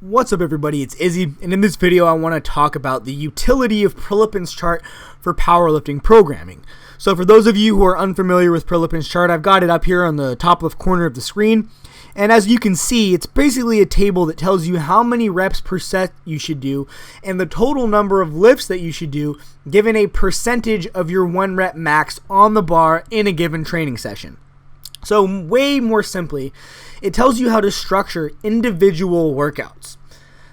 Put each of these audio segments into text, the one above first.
What's up everybody, it's Izzy, and in this video I want to talk about the utility of Prilepin's chart for powerlifting programming. So for those of you who are unfamiliar with Prilepin's chart, I've got it up here on the top left corner of the screen. And as you can see, it's basically a table that tells you how many reps per set you should do and the total number of lifts that you should do given a percentage of your 1 rep max on the bar in a given training session. So way more simply, it tells you how to structure individual workouts.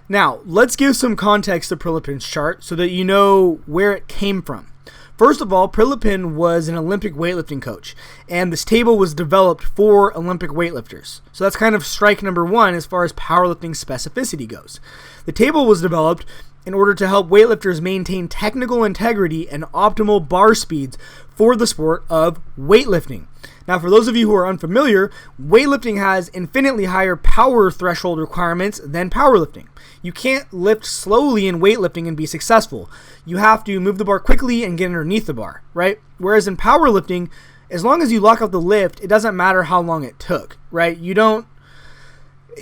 Now, let's give some context to Prilepin's chart so that you know where it came from. First of all, Prilepin was an Olympic weightlifting coach, and this table was developed for Olympic weightlifters. So that's kind of strike number one as far as powerlifting specificity goes. The table was developed in order to help weightlifters maintain technical integrity and optimal bar speeds for the sport of weightlifting. Now, for those of you who are unfamiliar, weightlifting has infinitely higher power threshold requirements than powerlifting. You can't lift slowly in weightlifting and be successful. You have to move the bar quickly and get underneath the bar, right? Whereas in powerlifting, as long as you lock out the lift, it doesn't matter how long it took, right?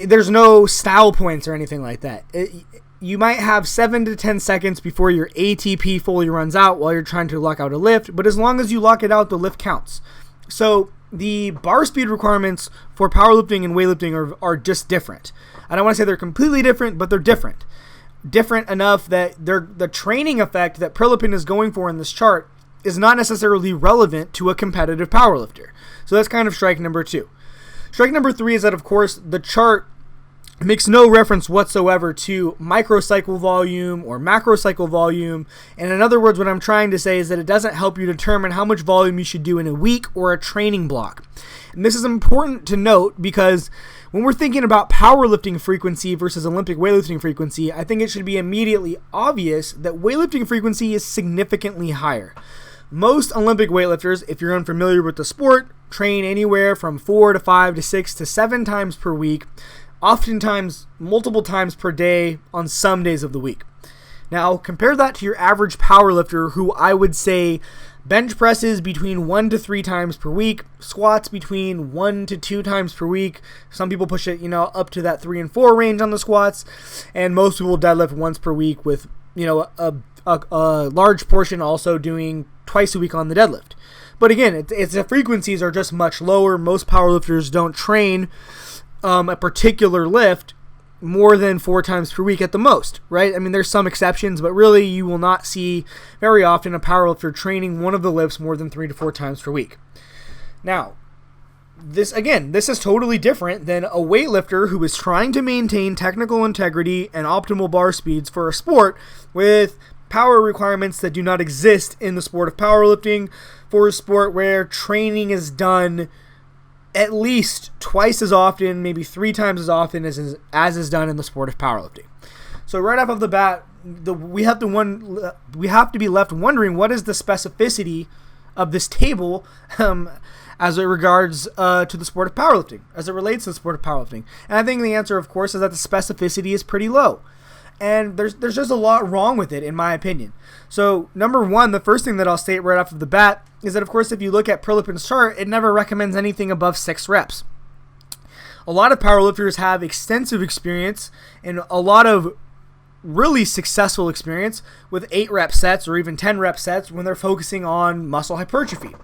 There's no style points or anything like that. You might have 7 to 10 seconds before your ATP fully runs out while you're trying to lock out a lift, but as long as you lock it out, the lift counts. So the bar speed requirements for powerlifting and weightlifting are just different. I don't want to say they're completely different, but they're different. Different enough that the training effect that Prilepin is going for in this chart is not necessarily relevant to a competitive powerlifter. So that's kind of strike number 2. Strike number 3 is that, of course, the chart makes no reference whatsoever to microcycle volume or macrocycle volume. And in other words, what I'm trying to say is that it doesn't help you determine how much volume you should do in a week or a training block. And this is important to note because when we're thinking about powerlifting frequency versus Olympic weightlifting frequency, I think it should be immediately obvious that weightlifting frequency is significantly higher. Most Olympic weightlifters, if you're unfamiliar with the sport, train anywhere from 4 to 5 to 6 to 7 times per week, oftentimes multiple times per day on some days of the week. Now, compare that to your average powerlifter who I would say bench presses between 1 to 3 times per week, squats between 1 to 2 times per week. Some people push it, up to that 3 and 4 range on the squats, and most people deadlift once per week with, a large portion also doing twice a week on the deadlift. But again, the frequencies are just much lower. Most powerlifters don't train a particular lift more than 4 times per week at the most, right? I mean, there's some exceptions, but really you will not see very often a powerlifter training one of the lifts more than 3 to 4 times per week. Now, this is totally different than a weightlifter who is trying to maintain technical integrity and optimal bar speeds for a sport with power requirements that do not exist in the sport of powerlifting, for a sport where training is done at least twice as often, maybe 3 times as often as is done in the sport of powerlifting. So right off of the bat, we have to be left wondering what is the specificity of this table as it regards to the sport of powerlifting, as it relates to the sport of powerlifting. And I think the answer, of course, is that the specificity is pretty low. And there's just a lot wrong with it, in my opinion. So, number one, the first thing that I'll state right off of the bat is that, of course, if you look at Prilepin's chart, it never recommends anything above 6 reps. A lot of powerlifters have extensive experience and a lot of really successful experience with 8-rep sets or even 10-rep sets when they're focusing on muscle hypertrophy.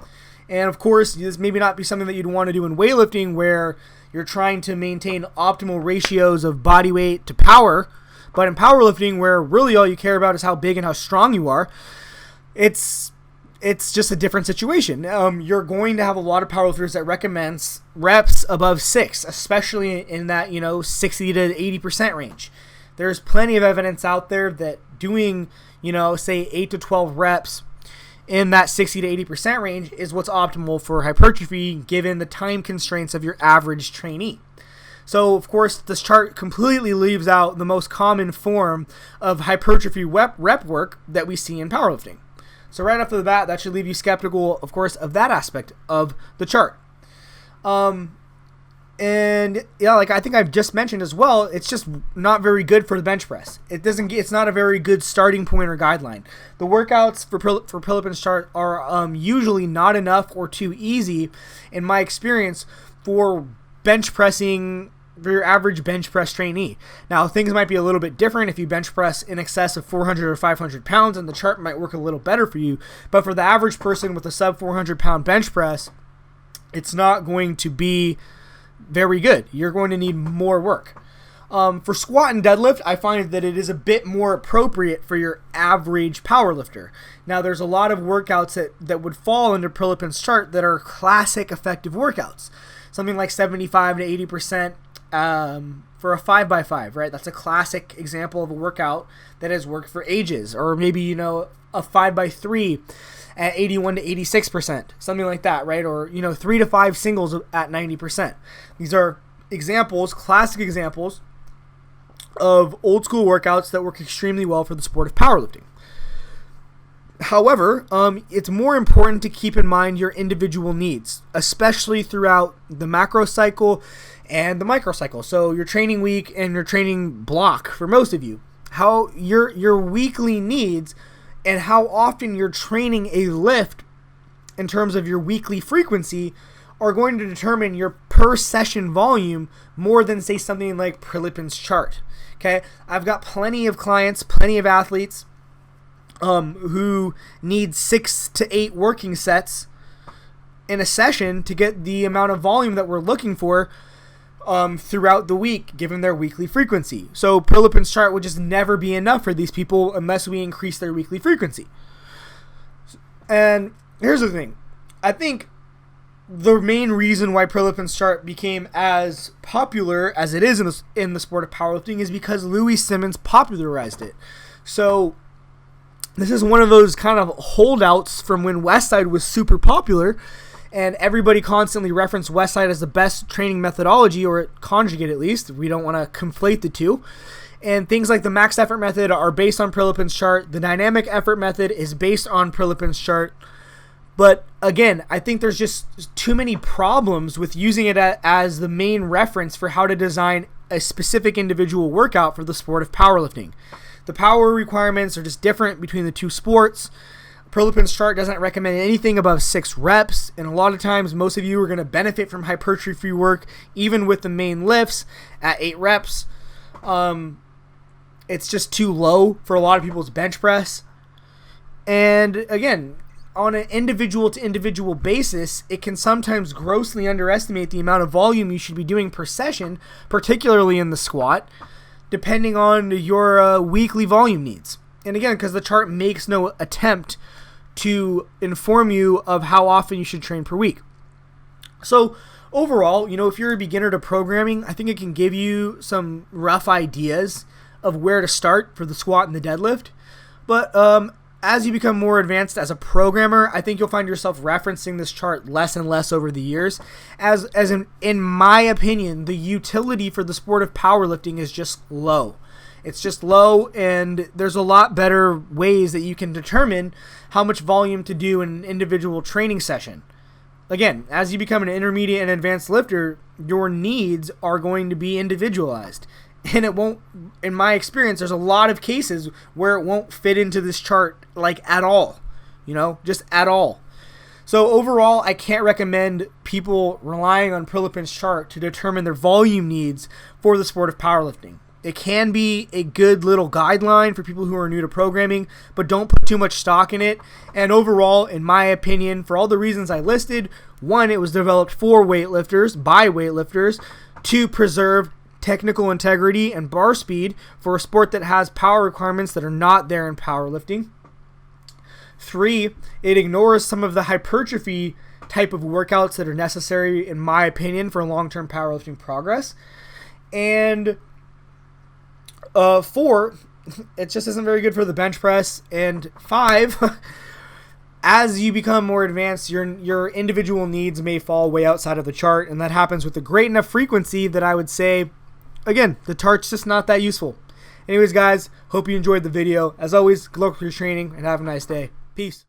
And, of course, this may not be something that you'd want to do in weightlifting where you're trying to maintain optimal ratios of body weight to power. But in powerlifting, where really all you care about is how big and how strong you are, it's just a different situation. You're going to have a lot of powerlifters that recommends reps above 6, especially in that 60 to 80% range. There's plenty of evidence out there that doing say 8 to 12 reps in that 60 to 80% range is what's optimal for hypertrophy given the time constraints of your average trainee. So, of course, this chart completely leaves out the most common form of hypertrophy rep work that we see in powerlifting. So right off the bat, that should leave you skeptical, of course, of that aspect of the chart. And yeah, like I think I've just mentioned as well, it's just not very good for the bench press. It's not a very good starting point or guideline. The workouts for Prilepin's chart are usually not enough or too easy, in my experience, for bench pressing average bench press trainee. Now, things might be a little bit different if you bench press in excess of 400 or 500 pounds, and the chart might work a little better for you. But for the average person with a sub 400 pound bench press, it's not going to be very good. You're going to need more work. For squat and deadlift, I find that it is a bit more appropriate for your average powerlifter. Now, there's a lot of workouts that would fall under Prilepin's chart that are classic effective workouts. Something like 75 to 80% for a 5x5, right? That's a classic example of a workout that has worked for ages. Or maybe, a 5x3 at 81 to 86%, something like that, right? Or, 3 to 5 singles at 90%. These are examples, classic examples of old school workouts that work extremely well for the sport of powerlifting. However, it's more important to keep in mind your individual needs, especially throughout the macro cycle and the micro cycle. So your training week and your training block for most of you, how your weekly needs and how often you're training a lift in terms of your weekly frequency are going to determine your per session volume more than, say, something like Prilepin's chart. Okay, I've got plenty of clients, plenty of athletes who need 6 to 8 working sets in a session to get the amount of volume that we're looking for throughout the week, given their weekly frequency. So Prilepin's chart would just never be enough for these people unless we increase their weekly frequency. And here's the thing. I think the main reason why Prilepin's chart became as popular as it is in the sport of powerlifting is because Louis Simmons popularized it. So this is one of those kind of holdouts from when Westside was super popular, and everybody constantly referenced Westside as the best training methodology, or conjugate at least. We don't want to conflate the two. And things like the max effort method are based on Prilepin's chart. The dynamic effort method is based on Prilepin's chart. But again, I think there's just too many problems with using it as the main reference for how to design a specific individual workout for the sport of powerlifting. The power requirements are just different between the two sports. Prilepin's chart doesn't recommend anything above 6 reps, and a lot of times most of you are going to benefit from hypertrophy work even with the main lifts at 8 reps. It's just too low for a lot of people's bench press. And again, on an individual to individual basis, it can sometimes grossly underestimate the amount of volume you should be doing per session, particularly in the squat, depending on your weekly volume needs. And again, because the chart makes no attempt to inform you of how often you should train per week. So overall, if you're a beginner to programming, I think it can give you some rough ideas of where to start for the squat and the deadlift. But as you become more advanced as a programmer, I think you'll find yourself referencing this chart less and less over the years. As in my opinion, the utility for the sport of powerlifting is just low. It's just low, and there's a lot better ways that you can determine how much volume to do in an individual training session. Again, as you become an intermediate and advanced lifter, your needs are going to be individualized. And it won't, in my experience, there's a lot of cases where it won't fit into this chart at all, just at all. So overall, I can't recommend people relying on Prilepin's chart to determine their volume needs for the sport of powerlifting. It can be a good little guideline for people who are new to programming, but don't put too much stock in it. And overall, in my opinion, for all the reasons I listed, 1, it was developed for weightlifters, by weightlifters, to preserve technical integrity and bar speed for a sport that has power requirements that are not there in powerlifting. 3, it ignores some of the hypertrophy type of workouts that are necessary, in my opinion, for long-term powerlifting progress. And 4, it just isn't very good for the bench press. And 5, as you become more advanced, your individual needs may fall way outside of the chart, and that happens with a great enough frequency that I would say, again, the chart's just not that useful. Anyways, guys, hope you enjoyed the video. As always, good luck with your training, and have a nice day. Peace.